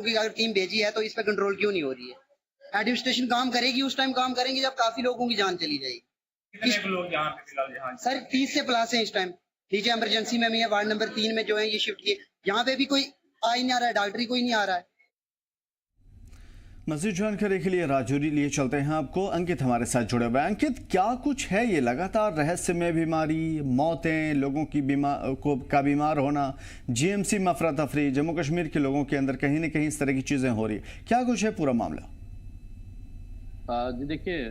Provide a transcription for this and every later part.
कि अगर टीम भेजी है तो इस पे कंट्रोल क्यों नहीं हो रही है। एडमिनिस्ट्रेशन काम करेगी, उस टाइम काम करेंगे जब काफी लोगों की जान चली जाएगी। कितने लोग यहाँ पे फिलहाल यहाँ सर 30 से प्लस है इस टाइम। नीचे इमरजेंसी में भी है, वार्ड नंबर 3 में जो है ये शिफ्ट किए। यहाँ पे भी कोई आ ही नहीं आ रहा है, डॉक्टर कोई नहीं आ रहा है। मज़ीद जानकारी के लिए राजौरी लिए चलते हैं आपको। अंकित हमारे साथ जुड़े हुए। अंकित, क्या कुछ है ये लगातार रहस्यमय बीमारी, मौतें, लोगों की बीमार होना, जीएमसी में अफरा तफरी, जम्मू कश्मीर के लोगों के अंदर कहीं ना कहीं इस तरह की चीज़ें हो रही है, क्या कुछ है पूरा मामला? जी देखिए,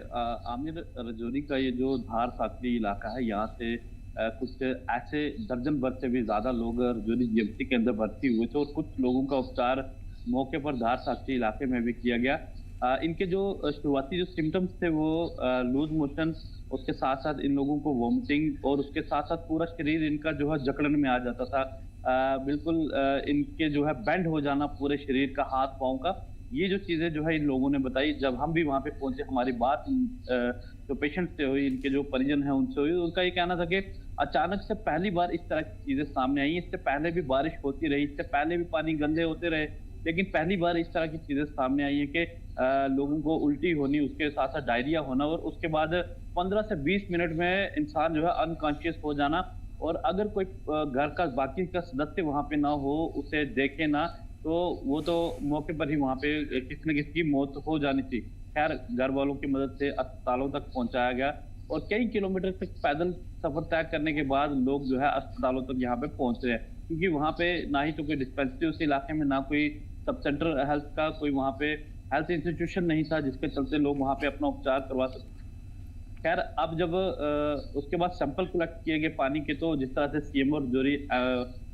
आमिर रजौरी का ये जो धार साकरी इलाका है, यहाँ से कुछ ऐसे दर्जन भर से भी ज्यादा लोग रजौरी जीएमसी के अंदर भर्ती हुए थे और कुछ लोगों का उपचार मौके पर धार साकरी इलाके में भी किया गया। इनके जो शुरुआती जो सिम्टम्स थे वो लूज मोशन, उसके साथ साथ इन लोगों को वॉमिटिंग और उसके साथ साथ पूरा शरीर इनका जो है जकड़न में आ जाता था। बिल्कुल इनके जो है बेंड हो जाना पूरे शरीर का, हाथ पाँव का, ये जो चीजें जो है इन लोगों ने बताई। जब हम भी वहां पे पहुंचे, हमारी बात जो पेशेंट से हुई, इनके जो परिजन हैं उनसे हुई, उनका ये कहना था कि अचानक से पहली बार इस तरह की चीजें सामने आई। इससे पहले भी बारिश होती रही, इससे पहले भी पानी गंदे होते रहे, लेकिन पहली बार इस तरह की चीजें सामने आई है कि लोगों को उल्टी होनी, उसके साथ साथ डायरिया होना और उसके बाद 15 से 20 मिनट में इंसान जो है अनकॉन्शियस हो जाना। और अगर कोई घर का बाकी का सदस्य वहां पे ना हो, उसे देखे ना, तो वो तो मौके पर ही वहां पे किसी न किसी की मौत हो जानी थी। खैर, घर वालों की मदद से अस्पतालों तक पहुंचाया गया और कई किलोमीटर तक पैदल सफर तय करने के बाद लोग जो है अस्पतालों तक यहाँ पे पहुंच रहे हैं, क्योंकि वहां पे ना ही तो कोई डिस्पेंसरी उस इलाके में, ना कोई सब सेंटर हेल्थ का कोई वहां पे हेल्थ इंस्टीट्यूशन नहीं था जिसके चलते लोग वहां पे अपना उपचार करवा सकते। खैर, अब जब उसके बाद सैंपल कलेक्ट किए गए पानी के, तो जिस तरह से सीएम और जोरी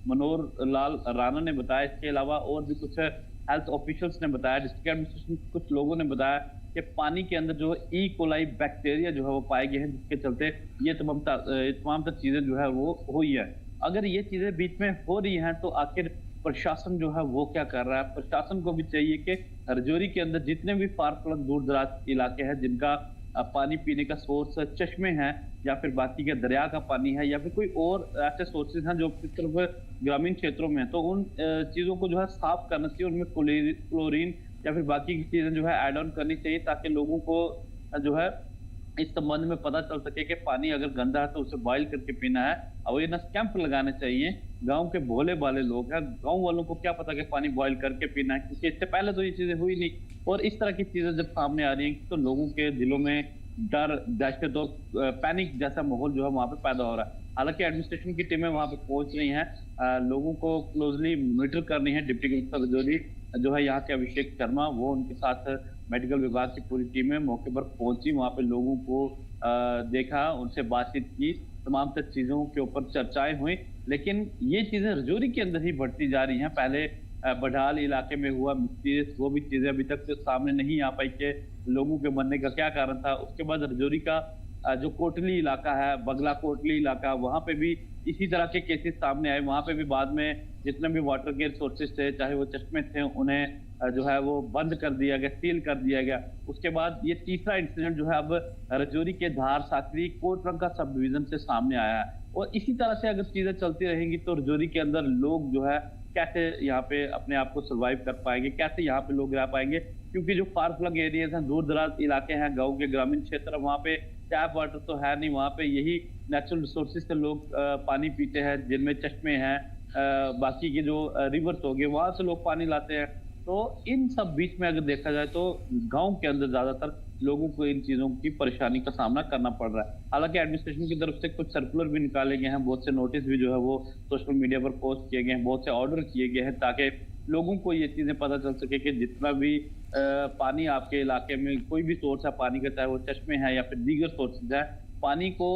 मनोहर लाल राणा ने बताया, इसके अलावा और भी कुछ हेल्थ ऑफिशियल्स ने बताया, डिस्ट्रिक्ट एडमिनिस्ट्रेशन कुछ लोगों ने बताया कि पानी के अंदर जो ई कोलाई बैक्टीरिया जो है वो पाए गए हैं, जिसके चलते ये तमाम चीजें जो है वो हुई है। अगर ये चीजें बीच में हो रही हैं तो आखिर प्रशासन जो है वो क्या कर रहा है? प्रशासन को भी चाहिए कि रजौरी के अंदर जितने भी फार फ्लंग दूर दराज इलाके हैं जिनका पानी पीने का सोर्स चश्मे हैं या फिर बाकी के दरिया का पानी है या फिर कोई और ऐसे सोर्सेज हैं जो सिर्फ ग्रामीण क्षेत्रों में है, तो उन चीजों को जो है साफ करना चाहिए, उनमें क्लोरीन या फिर बाकी की चीजें जो है ऐड ऑन करनी चाहिए, ताकि लोगों को जो है इस संबंध में पता चल सके कि पानी अगर गंदा है तो उसे बॉइल करके पीना है। अवेयरनेस कैंप लगाने चाहिए। गांव के भोले भाले लोग हैं, गांव वालों को क्या पता कि पानी बॉइल करके पीना है, क्योंकि इससे पहले तो ये चीजें हुई नहीं। और इस तरह की चीजें जब सामने आ रही हैं तो लोगों के दिलों में डर, दहशत और पैनिक जैसा माहौल जो है वहां पे पैदा हो रहा है। हालांकि एडमिनिस्ट्रेशन की टीमें वहां पे पहुंच रही हैं, लोगों को क्लोजली मॉनिटर कर रही है। डिप्टी कमिश्नर रजौरी जो है यहाँ के अभिषेक शर्मा, वो उनके साथ मेडिकल विभाग की पूरी टीमें मौके पर पहुंची, वहां पे लोगों को देखा, उनसे बातचीत की, तमाम तर चीजों के ऊपर चर्चाएं हुई। लेकिन ये चीजें रजौरी के अंदर ही बढ़ती जा रही हैं। पहले बढाल इलाके में हुआ मिस्टीरियस, वो भी चीजें अभी तक सामने नहीं आ पाई कि लोगों के मरने का क्या कारण था। उसके बाद रजौरी का जो कोटली इलाका है, बगला कोटली इलाका, वहां पे भी इसी तरह के केसेस सामने आए। वहां पे भी बाद में जितने भी वाटर के सोर्सेज थे, चाहे वो चश्मे थे, उन्हें जो है वो बंद कर दिया गया, सील कर दिया गया। उसके बाद ये तीसरा इंसिडेंट जो है अब रजौरी के धार साकरी कोटरंग का सब डिवीजन से सामने आया है। और इसी तरह से अगर चीजें चलती रहेंगी तो रजौरी के अंदर लोग जो है कैसे यहाँ पे अपने आप को सर्वाइव कर पाएंगे, कैसे यहाँ पे लोग रह पाएंगे, क्योंकि जो फार फ्लंग एरियाज हैं, दूर दराज इलाके हैं, गाँव के ग्रामीण क्षेत्र, वहाँ पे टैप वाटर तो है नहीं, वहाँ पे यही नेचुरल रिसोर्सेज से लोग पानी पीते हैं, जिनमें चश्मे हैं, बाकी के जो रिवर्स हो गए वहां से लोग पानी लाते हैं। तो इन सब बीच में अगर देखा जाए तो गांव के अंदर ज्यादातर लोगों को इन चीजों की परेशानी का सामना करना पड़ रहा है। हालांकि एडमिनिस्ट्रेशन की तरफ से कुछ सर्कुलर भी निकाले गए हैं, बहुत से नोटिस भी जो है वो सोशल मीडिया पर पोस्ट किए गए हैं, बहुत से ऑर्डर किए गए हैं, ताकि लोगों को ये चीजें पता चल सके कि जितना भी पानी आपके इलाके में कोई भी सोर्स है पानी का, चाहे वो चश्मे हैं या फिर दीगर सोर्सेज है, पानी को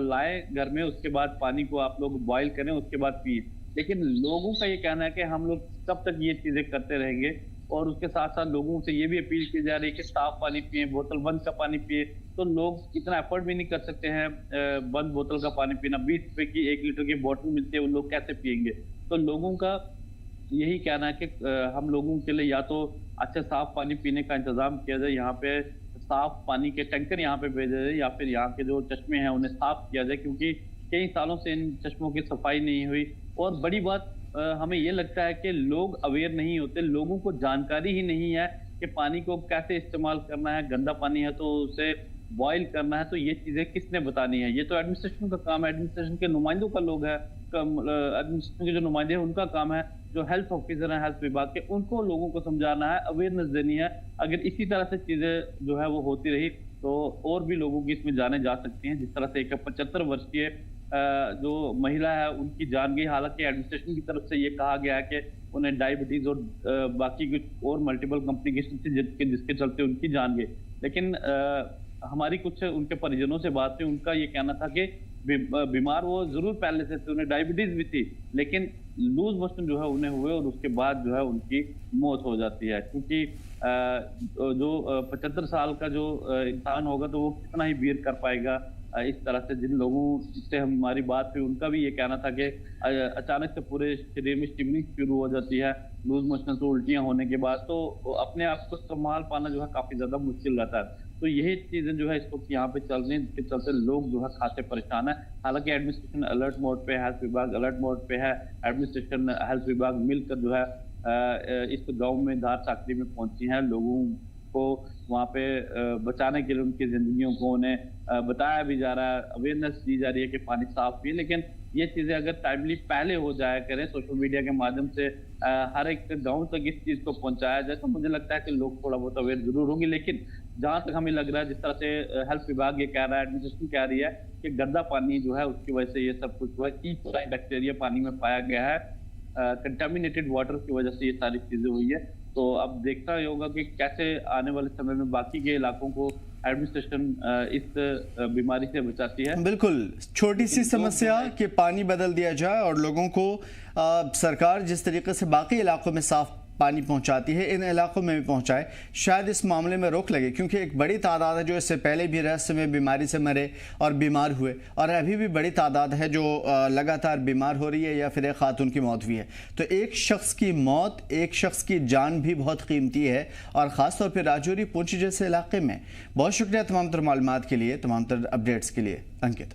लाए घर में, उसके बाद पानी को आप लोग बॉइल करें, उसके बाद पिए। लेकिन लोगों का ये कहना है कि हम लोग कब तक ये चीजें करते रहेंगे। और उसके साथ साथ लोगों से ये भी अपील की जा रही है कि साफ पानी पिए, बोतल बंद का पानी पिए। तो लोग इतना एफर्ट भी नहीं कर सकते हैं बंद बोतल का पानी पीना। 20 रुपए की 1 लीटर की बोतल मिलती है, वो लोग कैसे पिएंगे? तो लोगों का यही कहना है कि हम लोगों के लिए या तो अच्छा साफ पानी पीने का इंतजाम किया जाए, यहाँ पे साफ पानी के टैंकर यहाँ पे भेजे जाए, या फिर यहाँ के जो चश्मे हैं उन्हें साफ किया जाए, क्योंकि कई सालों से इन चश्मों की सफाई नहीं हुई। और बड़ी बात हमें ये लगता है कि लोग अवेयर नहीं होते, लोगों को जानकारी ही नहीं है कि पानी को कैसे इस्तेमाल करना है। गंदा पानी है तो उसे बॉयल करना है, तो ये चीजें किसने बतानी है? ये तो एडमिनिस्ट्रेशन का काम है, एडमिनिस्ट्रेशन के नुमाइंदों का लोग है, एडमिनिस्ट्रेशन के जो नुमाइंदे हैं उनका काम है, जो हेल्थ ऑफिसर हैं हेल्थ विभाग के, उनको लोगों को समझाना है, अवेयरनेस देनी है। अगर इसी तरह से चीजें जो है वो होती रही तो और भी लोगों की इसमें जाने जा सकती हैं। जिस तरह से एक 75 वर्षीय जो महिला है उनकी जान गई, हालांकि एडमिनिस्ट्रेशन की तरफ से ये कहा गया है कि उन्हें डायबिटीज और बाकी कुछ और मल्टीपल कॉम्प्लिकेशन थे जिसके चलते उनकी जान गई। लेकिन हमारी कुछ उनके परिजनों से बात हुई, उनका ये कहना था कि बीमार वो जरूर पहले से थे, उन्हें डायबिटीज भी थी, लेकिन लूज मोशन जो है उन्हें हुए और उसके बाद जो है उनकी मौत हो जाती है। क्योंकि जो 75 साल का जो इंसान होगा तो वो कितना ही बियर कर पाएगा इस तरह से। जिन लोगों से हमारी बात हुई उनका भी ये कहना था कि अचानक से पूरे शरीर में स्टिमिंग शुरू हो जाती है लूज मोशन से, उल्टियां होने के बाद, तो अपने आप को संभाल पाना जो है काफी ज्यादा मुश्किल रहता है। तो यही चीजें जो है इस वक्त यहाँ पे चल रही हैं, जिसके चलते लोग जो है खासे परेशान है। हालांकि एडमिनिस्ट्रेशन अलर्ट मोड पे है, हेल्थ विभाग अलर्ट मोड पे है, एडमिनिस्ट्रेशन हेल्थ विभाग मिलकर जो है इस गांव में धार साकरी में पहुंची हैं, लोगों को वहाँ पे बचाने के लिए उनकी जिंदगियों को उन्हें बताया भी जा रहा है, अवेयरनेस दी जा रही है कि पानी साफ पिए। लेकिन ये चीजें अगर टाइमली पहले हो जाया करें, सोशल मीडिया के माध्यम से हर एक गांव तक इस चीज को पहुंचाया जाए, तो मुझे लगता है कि लोग थोड़ा बहुत अवेयर जरूर होंगे। लेकिन जहां तक हमें लग रहा है, जिस तरह से हेल्थ विभाग ये कह रहा है, एडमिनिस्ट्रेशन कह रही है कि गंदा पानी जो है उसकी वजह से ये सब कुछ हुआ, ई कोलाई बैक्टीरिया पानी में पाया गया है, कंटामिनेटेड वाटर की वजह से ये सारी चीजें हुई है। तो अब देखना ही होगा कि कैसे आने वाले समय में बाकी के इलाकों को एडमिनिस्ट्रेशन इस बीमारी से बचाती है। बिल्कुल, छोटी सी समस्या कि पानी बदल दिया जाए और लोगों को सरकार जिस तरीके से बाकी इलाकों में साफ पानी पहुंचाती है इन इलाकों में भी पहुंचाए, शायद इस मामले में रोक लगे। क्योंकि एक बड़ी तादाद है जो इससे पहले भी रहस्यमय बीमारी से मरे और बीमार हुए, और अभी भी बड़ी तादाद है जो लगातार बीमार हो रही है या फिर एक खातून की मौत हुई है। तो एक शख्स की मौत, एक शख्स की जान भी बहुत कीमती है, और ख़ासतौर पर राजौरी पुंछ जैसे इलाके में। बहुत शुक्रिया तमाम तर मालूमात के लिए, तमाम तर अपडेट्स के लिए अंकित।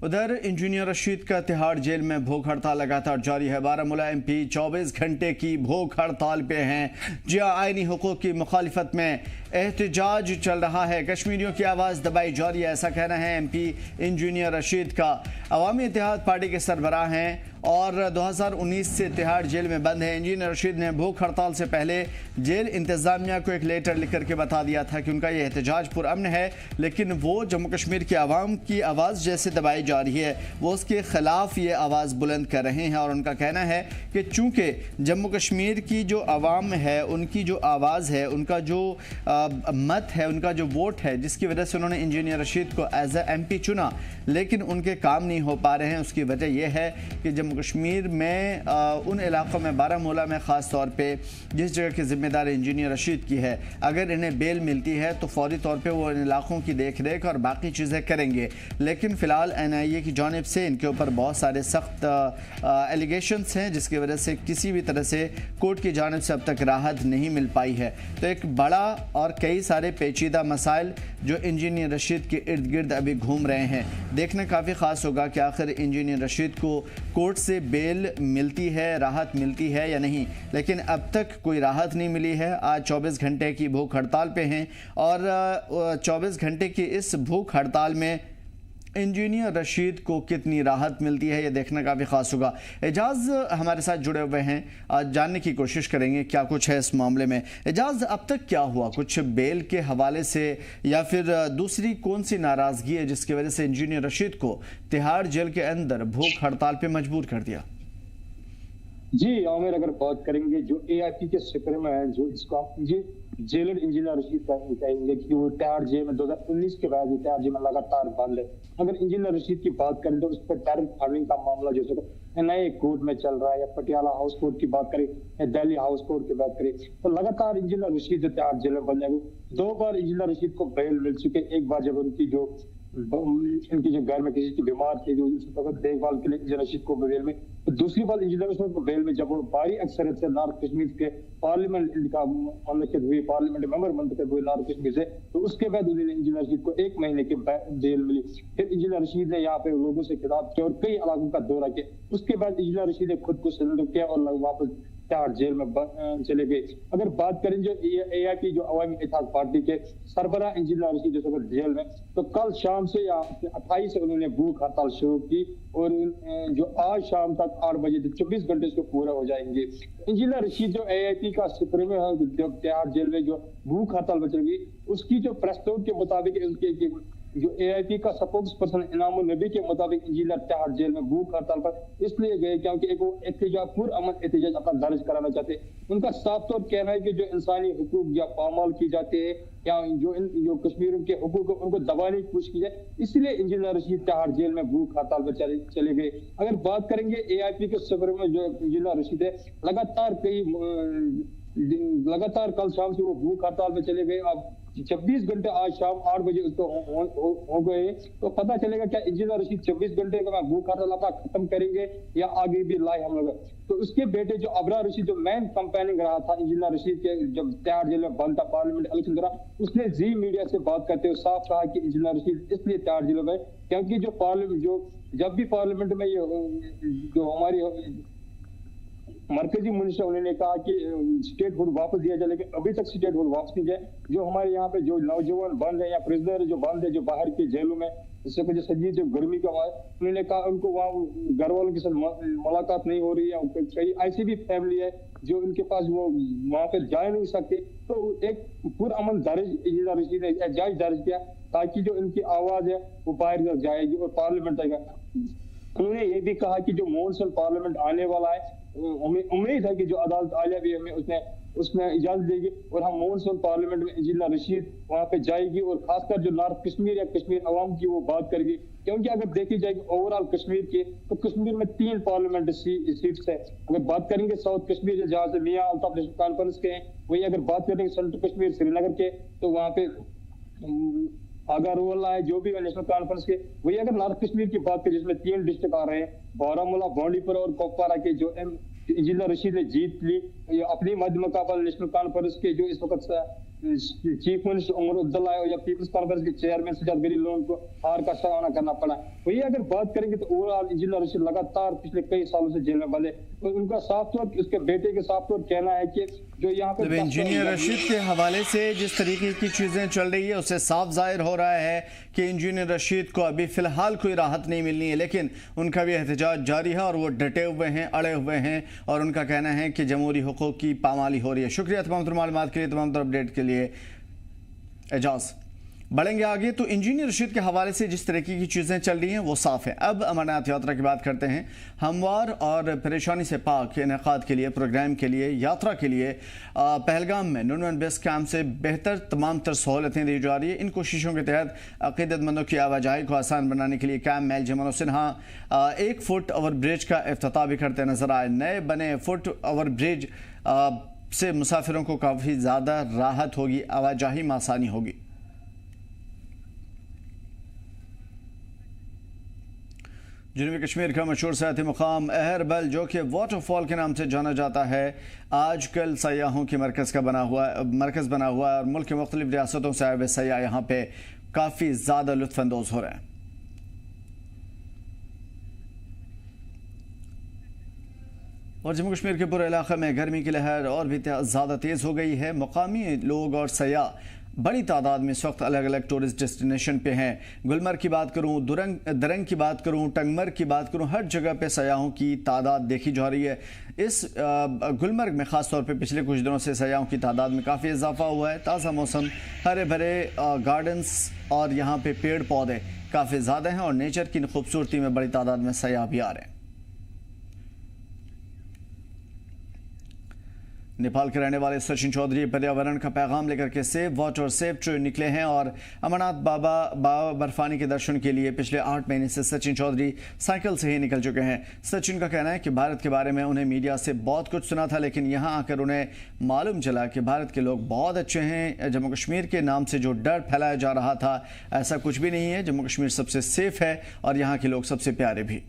उधर इंजीनियर रशीद का तिहाड़ जेल में भूख हड़ताल लगातार जारी है। बारामूला MP 24 घंटे की भूख हड़ताल पे हैं। जिया आईनी हुकूक की मुखालिफत में एहतजाज चल रहा है, कश्मीरियों की आवाज़ दबाई जा रही है, ऐसा कहना है MP इंजीनियर रशीद का। अवामी इत्तेहाद पार्टी के सरबराह हैं और 2019 से तिहाड़ जेल में बंद है। इंजीनियर रशीद ने भूख हड़ताल से पहले जेल इंतज़ामिया को एक लेटर लिख करके बता दिया था कि उनका यह एहतजाज पुरअमन है, लेकिन वो जम्मू कश्मीर की आवाम की आवाज़ जैसे दबाई जा रही है वो उसके ख़िलाफ़ ये आवाज़ बुलंद कर रहे हैं। और उनका कहना है कि चूँकि जम्मू कश्मीर की जो आवाम है, उनकी जो आवाज़ है, उनका जो मत है, उनका जो वोट है, जिसकी वजह से उन्होंने इंजीनियर रशीद को एज ए MP चुना, लेकिन उनके काम नहीं हो पा रहे हैं। उसकी वजह यह है कि जम्मू कश्मीर में उन इलाकों में, बारामूला में ख़ास तौर पे, जिस जगह की जिम्मेदारी इंजीनियर रशीद की है, अगर इन्हें बेल मिलती है तो फौरी तौर पे वो इन इलाकों की देख रेख और बाकी चीज़ें करेंगे। लेकिन फ़िलहाल NIA की जानिब से इनके ऊपर बहुत सारे सख्त एलिगेशंस हैं, जिसकी वजह से किसी भी तरह से कोर्ट की जानिब से अब तक राहत नहीं मिल पाई है। तो एक बड़ा और कई सारे पेचीदा मसाइल जो इंजीनियर रशीद के इर्द गिर्द अभी घूम रहे हैं। देखना काफ़ी ख़ास होगा कि आखिर इंजीनियर रशीद को कोर्ट से बेल मिलती है, राहत मिलती है या नहीं। लेकिन अब तक कोई राहत नहीं मिली है। आज 24 घंटे की भूख हड़ताल पे हैं और 24 घंटे की इस भूख हड़ताल में इंजीनियर रशीद को कितनी राहत मिलती है, ये देखना काफ़ी ख़ास होगा। एजाज़ हमारे साथ जुड़े हुए हैं, आज जानने की कोशिश करेंगे क्या कुछ है इस मामले में। एजाज़, अब तक क्या हुआ, कुछ बेल के हवाले से या फिर दूसरी कौन सी नाराज़गी है जिसकी वजह से इंजीनियर रशीद को तिहाड़ जेल के अंदर भूख हड़ताल पर मजबूर कर दिया? जी आमिर, अगर बात करेंगे जो AIP के सुप्रीमो है, जो इसको आप जेलर इंजीनियर रशीद कहेंगे कि वो तिहाड़ जेल में 2019 के बाद तिहाड़ जेल में लगातार बंद है। अगर इंजीनियर रशीद की बात करें तो उस पर टेरर फार्मिंग का मामला जो है नए कोर्ट में चल रहा है, या पटियाला हाउस कोर्ट की बात करें या दिल्ली हाउस कोर्ट की बात करें, तो लगातार इंजीनियर रशीद तिहाड़ जेल में बंद है। 2 बार इंजीनियर रशीद को बेल मिल चुके। एक बार जब उनकी जो इनके जो घर में किसी की बीमार थी जो इस वक्त देखभाल के लिए इंजीनियर रशीद को बेल में, तो दूसरी बात इंजीनियर रशीद को बेल में जब वो भारी अक्सरियत से नॉर्थ कश्मीर के पार्लियामेंट इनका मुंतखब हुई, पार्लियामेंट मेंबर मुंतखब हुए नॉर्थ कश्मीर से, तो उसके बाद उन्होंने इंजीनियर रशीद को 1 महीने की बेल मिली। फिर इंजीनियर रशीद ने यहाँ पे लोगों से खिताब किया और कई इलाकों का दौरा किया। उसके बाद इंजीनियर रशीद ने खुद को सरेंडर किया और वापस तिहाड़ जेल में चले गए। अगर बात करें जो AIP जो अवामी इत्तेहाद पार्टी के सरबराह इंजीनियर रशीद जिस वक्त जेल में, तो कल शाम से या 28 से उन्होंने भूख हड़ताल शुरू की और जो आज शाम तक 8 बजे तक 24 घंटे इसको पूरा हो जाएंगे। इंजीनियर रशीद जो AIP का सुप्रीमो है जब तिहाड़ जेल में जो भूख हड़ताल बचेगी, उसकी जो प्रेस नोट के मुताबिक उनके जो AIP का स्पोक्स पर्सन इनामुल नबी के मुताबिक इंजीनियर तिहाड़ जेल में भूख हड़ताल पर इसलिए गए क्योंकि एक वो एहतजाज पुरअमन एहतजाज अपना दर्ज कराना चाहते। उनका साफ तौर कहना है कि जो इंसानी हुकूक या पामाल की जाते हैं या जो कश्मीर के हुकूक उनको दबाने की कोशिश की जाए, इसलिए इंजीनियर रशीद तिहाड़ जेल में भूख हड़ताल पर चले गए। अगर बात करेंगे AIP के सफर में जो इंजीनियर रशीद है, लगातार कल शाम से वो भूख हड़ताल पे चले गए। अब 26 घंटे आज शाम 8 बजे उसको हो गए, तो पता चलेगा क्या इंजीनियर रशीद 24 घंटे का भूख हड़ताल अपना खत्म करेंगे या आगे भी लाए हम लोग। तो उसके बेटे जो अबरार रशीद जो मेन कंपेनिंग रहा था इंजीनियर रशीद के जब तिहाड़ जेल में बंद था पार्लियामेंट इलेक्शन दौरान, उसने जी मीडिया से बात करते हुए साफ कहा कि इंजीनियर रशीद इसलिए तिहाड़ जेल में क्योंकि जब भी पार्लियामेंट में ये जो हमारी मरकजी मिनिस्टर उन्होंने कहा कि स्टेट हुड वापस दिया जाए, लेकिन अभी तक स्टेट हुड वापस नहीं जाए। जो हमारे यहाँ पे जो नौजवान बंद है या प्रिजनर जो बंद है जो बाहर की जेलों में, इससे वजह से जो गर्मी का है, उन्होंने कहा उनको वहाँ घर वालों के साथ मुलाकात नहीं हो रही है। कई ऐसी भी फैमिली है जो उनके पास वो वहाँ पे जा नहीं सकते। तो एक पुरअमन दर्ज इंजीनियर रशीद ने एहतजाज दर्ज किया ताकि जो इनकी आवाज है वो बाहर जाएगी और पार्लियामेंट आएगा। उन्होंने ये भी कहा कि जो मॉनसून पार्लियामेंट आने वाला है, हमें उम्मीद है कि जो अदालत आलिया भी हमें उसमें इजाजत देगी और हम मॉनसून पार्लियामेंट में इंजीनियर रशीद वहां पे जाएगी और खासकर जो नॉर्थ कश्मीर या कश्मीर अवाम की वो बात करेगी। क्योंकि अगर देखी जाएगी ओवरऑल कश्मीर के, तो कश्मीर में 3 पार्लियामेंट सीट्स है। अगर बात करेंगे साउथ कश्मीर जहाँ से मियां अल्ताफ नेशनल कॉन्फ्रेंस के हैं, वही अगर बात करेंगे सेंट्रल कश्मीर श्रीनगर के, तो वहाँ पे आगा रोला है जो भी नेशनल कॉन्फ्रेंस के। वही अगर नॉर्थ कश्मीर की बात करें जिसमें 3 डिस्ट्रिक्ट आ रहे हैं, बारामूला, बांडीपुरा और कुपवारा के, जो इंजीनियर रशीद ने जीत ली अपनी मध्य मुकाबला नेशनल कॉन्फ्रेंस के जो इस वक्त चीफ मिनिस्टर उमर अब्दुल्ला या पीपल्स कॉन्फ्रेंस के चेयरमैन सजाद गरीब लोगों को हार का सामना करना पड़ा। वही अगर बात करेंगे तो ओवरऑल इंजीनियर रशीद लगातार पिछले कई सालों से जेल में बंद है। तो उनका साफ तौर उसके बेटे के साफ तौर कहना है कि जो यहाँ पे इंजीनियर रशीद के हवाले से जिस तरीके की चीजें चल रही है उससे साफ जाहिर हो रहा है कि इंजीनियर रशीद को अभी फिलहाल कोई राहत नहीं मिलनी है, लेकिन उनका भी एहतजाज जारी है और वो डटे हुए हैं, अड़े हुए हैं और उनका कहना है कि जमहूरी हुकूक की पामाली हो रही है। शुक्रिया तमाम मालूमात के लिए, तमाम अपडेट के लिए। एजाज बढ़ेंगे आगे। तो इंजीनियर रशीद के हवाले से जिस तरीके की चीज़ें चल रही हैं वो साफ है। अब अमरनाथ यात्रा की बात करते हैं। हमवार और परेशानी से पाक इनेकाद के लिए, प्रोग्राम के लिए, यात्रा के लिए पहलगाम में नून बेस कैंप से बेहतर तमाम तर सहूलतें दी जा रही है। इन कोशिशों के तहत अक़ीदतमंदों की आवाजाही को आसान बनाने के लिए कैंप में जमल सिन्हा 1 फुट ओवर ब्रिज का इफ्तिताह भी करते नजर आए। नए बने फुट ओवर ब्रिज से मुसाफिरों को काफ़ी ज़्यादा राहत होगी, आवाजाही में आसानी होगी। जनूबी कश्मीर का मशहूर सयाहती मुकाम अहरबल, जो कि वाटरफॉल के नाम से जाना जाता है, आजकल सयाहों की मरकज़ बना हुआ है और मुल्क की मुख्तलिफ रियासतों से आए हुए सयाह यहाँ पे काफ़ी ज़्यादा लुत्फ़अंदोज़ हो रहे हैं। और जम्मू कश्मीर के पूरे इलाके में गर्मी की लहर और भी ज़्यादा तेज़ हो गई है। मुकामी लोग और सयाह बड़ी तादाद में इस वक्त अलग अलग टूरिस्ट डेस्टिनेशन पे हैं। गुलमर्ग की बात करूं, दरंग की बात करूं, टंगमर्ग की बात करूं, हर जगह पे सयाहों की तादाद देखी जा रही है। इस गुलमर्ग में ख़ास तौर पे पिछले कुछ दिनों से सयाहों की तादाद में काफ़ी इजाफा हुआ है। ताज़ा मौसम, हरे भरे गार्डन्स और यहाँ पे पेड़ पौधे काफ़ी ज़्यादा हैं और नेचर की खूबसूरती में बड़ी तादाद में सयाह भी आ रहे हैं। नेपाल के रहने वाले सचिन चौधरी पर्यावरण का पैगाम लेकर के सेव वाटर सेव ट्री निकले हैं और अमरनाथ बाबा बर्फानी के दर्शन के लिए पिछले 8 महीने से सचिन चौधरी साइकिल से ही निकल चुके हैं। सचिन का कहना है कि भारत के बारे में उन्हें मीडिया से बहुत कुछ सुना था, लेकिन यहां आकर उन्हें मालूम चला कि भारत के लोग बहुत अच्छे हैं। जम्मू कश्मीर के नाम से जो डर फैलाया जा रहा था, ऐसा कुछ भी नहीं है। जम्मू कश्मीर सबसे सेफ है और यहाँ के लोग सबसे प्यारे भी।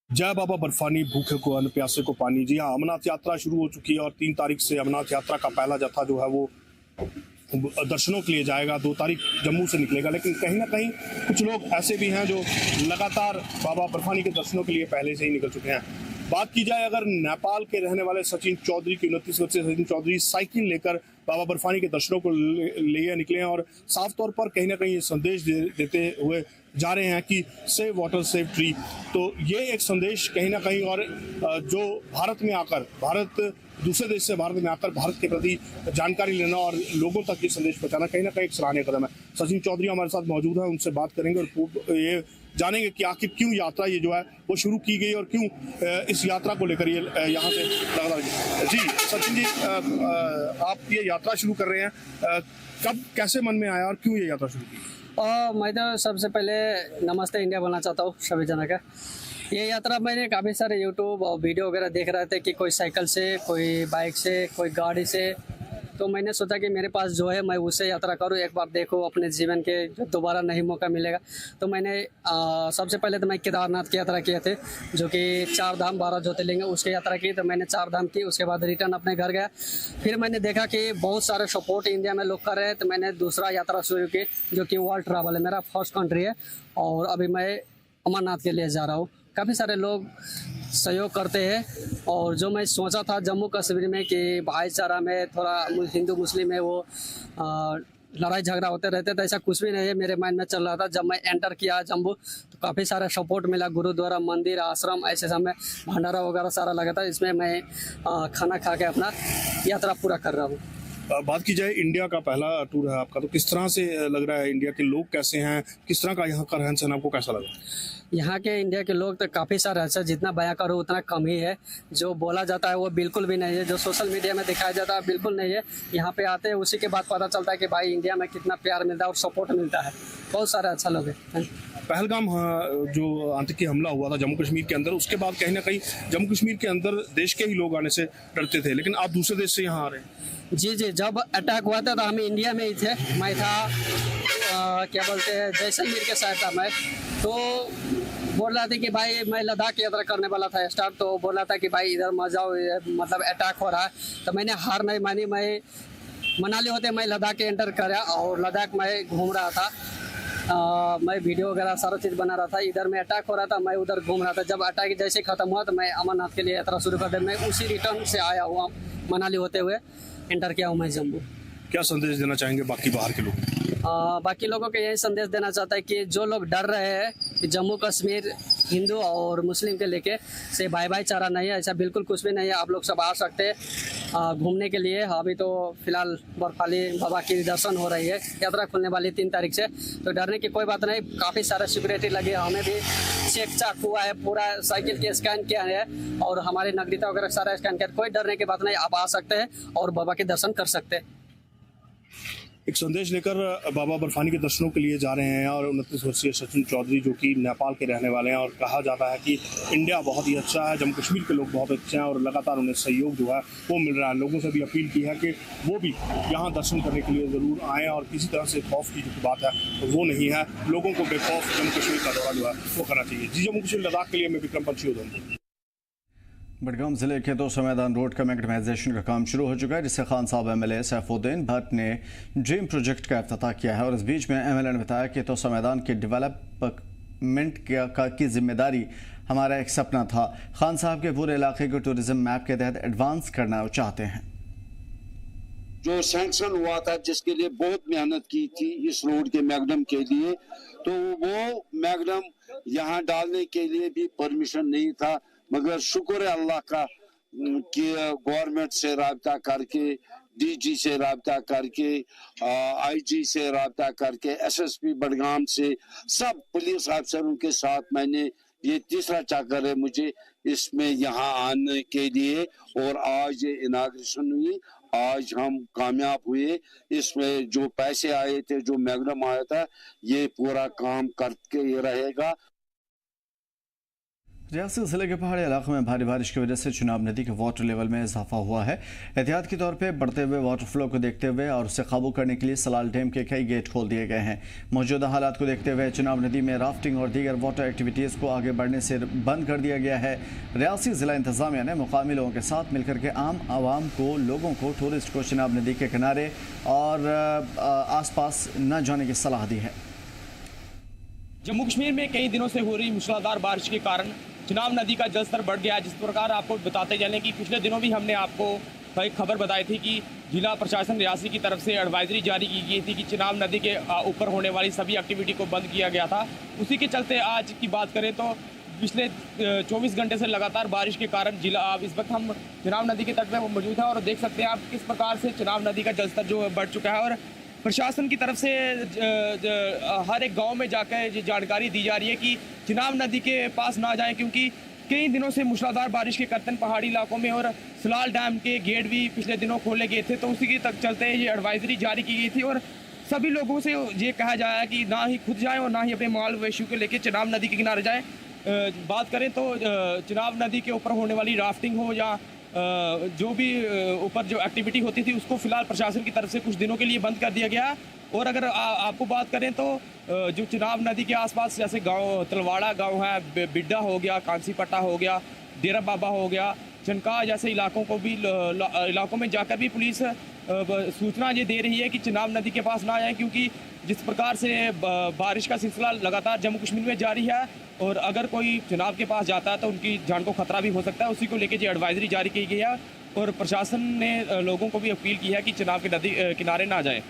जय बाबा बर्फानी, भूखे को अन्न, प्यासे को पानी। जी हाँ, अमरनाथ यात्रा शुरू हो चुकी है और 3 तारीख से अमरनाथ यात्रा का पहला जत्था जो है वो दर्शनों के लिए जाएगा। 2 तारीख जम्मू से निकलेगा, लेकिन कहीं ना कहीं कुछ लोग ऐसे भी हैं जो लगातार बाबा बर्फानी के दर्शनों के लिए पहले से ही निकल चुके हैं। बात की जाए अगर नेपाल के रहने वाले सचिन चौधरी के 29 वर्षीय सचिन चौधरी साइकिल लेकर बाबा बर्फानी के दर्शनों को लिए निकले हैं और साफ तौर पर कहीं ना कहीं ये संदेश देते हुए जा रहे हैं कि सेव वाटर सेव ट्री। तो ये एक संदेश कहीं ना कहीं, और जो भारत में आकर दूसरे देश से भारत में आकर भारत के प्रति जानकारी लेना और लोगों तक ये संदेश पहुंचाना कहीं ना कहीं एक सराहनीय कदम है। सचिन चौधरी हमारे साथ मौजूद है, उनसे बात करेंगे और ये जानेंगे कि आखिर क्यों यात्रा ये जो है वो शुरू की गई और क्यों इस यात्रा को लेकर ये यहाँ से लगातार। जी सचिन जी, आप ये यात्रा शुरू कर रहे हैं, कब कैसे मन में आया और क्यों ये यात्रा शुरू की? मैं तो सबसे पहले नमस्ते इंडिया बोलना चाहता हूँ सभी जना का। ये यात्रा मैंने काफ़ी सारे यूट्यूब और वीडियो वगैरह देख रहे थे कि कोई साइकिल से, कोई बाइक से, कोई गाड़ी से, तो मैंने सोचा कि मेरे पास जो है मैं उससे यात्रा करूँ, एक बार देखो अपने जीवन के जो दोबारा नहीं मौका मिलेगा। तो मैंने सबसे पहले तो मैं केदारनाथ की यात्रा किए थे, जो कि 4 धाम 12 ज्योतिर्लिंग उसकी यात्रा की। तो मैंने 4 धाम की, उसके बाद रिटर्न अपने घर गया। फिर मैंने देखा कि बहुत सारे सपोर्ट इंडिया में लोग कर रहे हैं, तो मैंने दूसरा यात्रा शुरू की जो कि वर्ल्ड ट्रैवल है, मेरा फर्स्ट कंट्री है और अभी मैं अमरनाथ के लिए जा रहा हूँ। काफ़ी सारे लोग सहयोग करते हैं और जो मैं सोचा था जम्मू कश्मीर में कि भाईचारा में थोड़ा हिंदू मुस्लिम में वो लड़ाई झगड़ा होते रहते, तो ऐसा कुछ भी नहीं है मेरे माइंड में चल रहा था। जब मैं एंटर किया जम्मू तो काफ़ी सारा सपोर्ट मिला, गुरुद्वारा, मंदिर, आश्रम, ऐसे सब में भंडारा वगैरह सारा लगा था। इसमें मैं खाना खा के अपना यात्रा पूरा कर रहा हूँ। बात की जाए इंडिया का पहला टूर है आपका, तो किस तरह से लग रहा है? इंडिया के लोग कैसे हैं, किस तरह का यहाँ का रहन सहन आपको कैसा लगा? यहाँ के इंडिया के लोग तो काफ़ी सारे अच्छा, जितना बयां करो उतना कम ही है। जो बोला जाता है वो बिल्कुल भी नहीं है, जो सोशल मीडिया में दिखाया जाता है बिल्कुल नहीं है। यहाँ पे आते हैं उसी के बाद पता चलता है कि भाई इंडिया में कितना प्यार मिलता है और सपोर्ट मिलता है। बहुत सारे अच्छा लोग हैं। पहलगाम जो आतंकी हमला हुआ था जम्मू कश्मीर के अंदर, उसके बाद कहीं ना कहीं जम्मू कश्मीर के अंदर देश के ही लोग आने से डरते थे, लेकिन आप दूसरे देश से यहाँ आ रहे हैं। जी, जब अटैक हुआ था तो हम इंडिया में ही थे। मैं था क्या बोलते हैं जैसलमेर के साइड था मैं, तो बोल रहा था कि भाई मैं लद्दाख की यात्रा करने वाला था स्टार्ट, तो बोल रहा था कि भाई इधर मत जाओ, मतलब अटैक हो रहा है। तो मैंने हार नहीं मानी, मैं मनाली होते मैं लद्दाख के एंटर करा और लद्दाख में घूम रहा था। मैं वीडियो वगैरह सारा चीज़ बना रहा था। इधर में अटैक हो रहा था, मैं उधर घूम रहा था। जब अटैक जैसे ख़त्म हुआ तो मैं अमरनाथ के लिए यात्रा शुरू कर दी। मैं उसी रिटर्न से आया हुआ, मनाली होते हुए एंटर किया हूँ मैं जम्मू। क्या संदेश देना चाहेंगे बाकी बाहर के लोग? बाकी लोगों को यही संदेश देना चाहता है कि जो लोग डर रहे हैं कि जम्मू कश्मीर हिंदू और मुस्लिम के लेके से भाईचारा नहीं है, ऐसा बिल्कुल कुछ भी नहीं है। आप लोग सब आ सकते हैं घूमने के लिए। अभी तो फिलहाल बर्फानी बाबा की दर्शन हो रही है, यात्रा खुलने वाली 3 तारीख से, तो डरने की कोई बात नहीं। काफ़ी सारा सिक्योरिटी लगी है, हमें भी चेक चाक हुआ है, पूरा साइकिल के स्कैन किया है और हमारी नागरिकता वगैरह सारा स्कैन किया। कोई डरने की बात नहीं, आप आ सकते हैं और बाबा के दर्शन कर सकते हैं। एक संदेश लेकर बाबा बर्फानी के दर्शनों के लिए जा रहे हैं और 29 वर्षीय सचिन चौधरी जो कि नेपाल के रहने वाले हैं, और कहा जाता है कि इंडिया बहुत ही अच्छा है, जम्मू कश्मीर के लोग बहुत अच्छे हैं और लगातार उन्हें सहयोग जो है वो मिल रहा है। लोगों से भी अपील की है कि वो भी यहाँ दर्शन करने के लिए ज़रूर आएँ और किसी तरह से खौफ की जो बात है वो नहीं है। लोगों को बेखौफ जम्मू कश्मीर का दौरा जो है वो करना चाहिए। जी, जम्मू कश्मीर लद्दाख के लिए मैं विक्रम पंछी उधमपुर। बडगाम जिले के 200 मैदान रोड का मैग्नेटाइजेशन का काम शुरू हो चुका है, जिससे खान साहब एमएलए सैफुद्दीन भट्ट ने ड्रीम प्रोजेक्ट का इफ्तिताह किया है। और इस बीच में एमएलए ने बताया कि 200 मैदान के डेवलपमेंट की जिम्मेदारी हमारा एक सपना था। खान साहब के पूरे इलाके को टूरिज्म मैप के तहत एडवांस करना चाहते हैं। जो सैंक्शन हुआ था, जिसके लिए बहुत मेहनत की थी इस रोड के मैग्डम के लिए, तो वो मैग्डम यहाँ डालने के लिए भी परमिशन नहीं था। मगर शुक्र है अल्लाह का कि गवर्नमेंट से राब्ता करके, डीजी से राब्ता करके, आईजी से राब्ता करके, एसएसपी बडगाम से, सब पुलिस अफसरों के साथ मैंने ये तीसरा चक्कर है मुझे इसमें यहाँ आने के लिए, और आज ये इनाग्रेशन हुई, आज हम कामयाब हुए। इसमें जो पैसे आए थे, जो मैग्डम आया था, ये पूरा काम करके ही रहेगा। रियासी जिले के पहाड़ी इलाकों में भारी बारिश की वजह से चुनाव नदी के वाटर लेवल में इजाफा हुआ है। एहतियात के तौर पे बढ़ते हुए वाटर फ्लो को देखते हुए और उसे काबू करने के लिए सलाल डैम के कई गेट खोल दिए गए हैं। मौजूदा हालात को देखते हुए चुनाव नदी में राफ्टिंग और दीगर वाटर एक्टिविटीज़ को आगे बढ़ने से बंद कर दिया गया है। रियासी जिला इंतजामिया ने मुकामी लोगों के साथ मिलकर के आम आवाम को, लोगों को, टूरिस्ट को चुनाव नदी के किनारे और आसपास न जाने की सलाह दी है। जम्मू कश्मीर में कई दिनों से हो रही मूसलाधार बारिश के कारण चुनाव नदी का जलस्तर बढ़ गया है। जिस प्रकार आपको बताते चलें कि पिछले दिनों भी हमने आपको एक खबर बताई थी कि जिला प्रशासन रियासी की तरफ से एडवाइजरी जारी की गई थी कि चुनाव नदी के ऊपर होने वाली सभी एक्टिविटी को बंद किया गया था। उसी के चलते आज की बात करें तो पिछले 24 घंटे से लगातार बारिश के कारण इस वक्त हम चुनाव नदी के तट पर मौजूद हैं और देख सकते हैं आप किस प्रकार से चुनाव नदी का जलस्तर जो बढ़ चुका है। और प्रशासन की तरफ से हर एक गांव में जाकर ये जानकारी दी जा रही है कि चुनाव नदी के पास ना जाएं, क्योंकि कई दिनों से मूसलाधार बारिश के करतन पहाड़ी इलाकों में और सलाल डैम के गेट भी पिछले दिनों खोले गए थे, तो उसी के तक चलते ये एडवाइजरी जारी की गई थी। और सभी लोगों से ये कहा जाए कि ना ही खुद जाएं और ना ही अपने माल मवेशी को लेकर चुनाव नदी के किनारे जाएं। बात करें तो चुनाव नदी के ऊपर होने वाली राफ्टिंग हो या जो भी ऊपर जो एक्टिविटी होती थी उसको फिलहाल प्रशासन की तरफ से कुछ दिनों के लिए बंद कर दिया गया। और अगर आपको बात करें तो जो चुनाव नदी के आसपास जैसे गांव तलवाड़ा गांव है, बिड्डा हो गया, कांसीपट्टा हो गया, डेरा बाबा हो गया, चनका जैसे इलाकों को भी इलाकों में जाकर भी पुलिस सूचना ये दे रही है कि चुनाव नदी के पास ना आए, क्योंकि जिस प्रकार से बारिश का सिलसिला लगातार जम्मू कश्मीर में जारी है और अगर कोई चुनाव के पास जाता है तो उनकी जान को खतरा भी हो सकता है। उसी को लेकर जो एडवाइजरी जारी की गई है और प्रशासन ने लोगों को भी अपील की है कि चुनाव के नदी किनारे ना जाएं।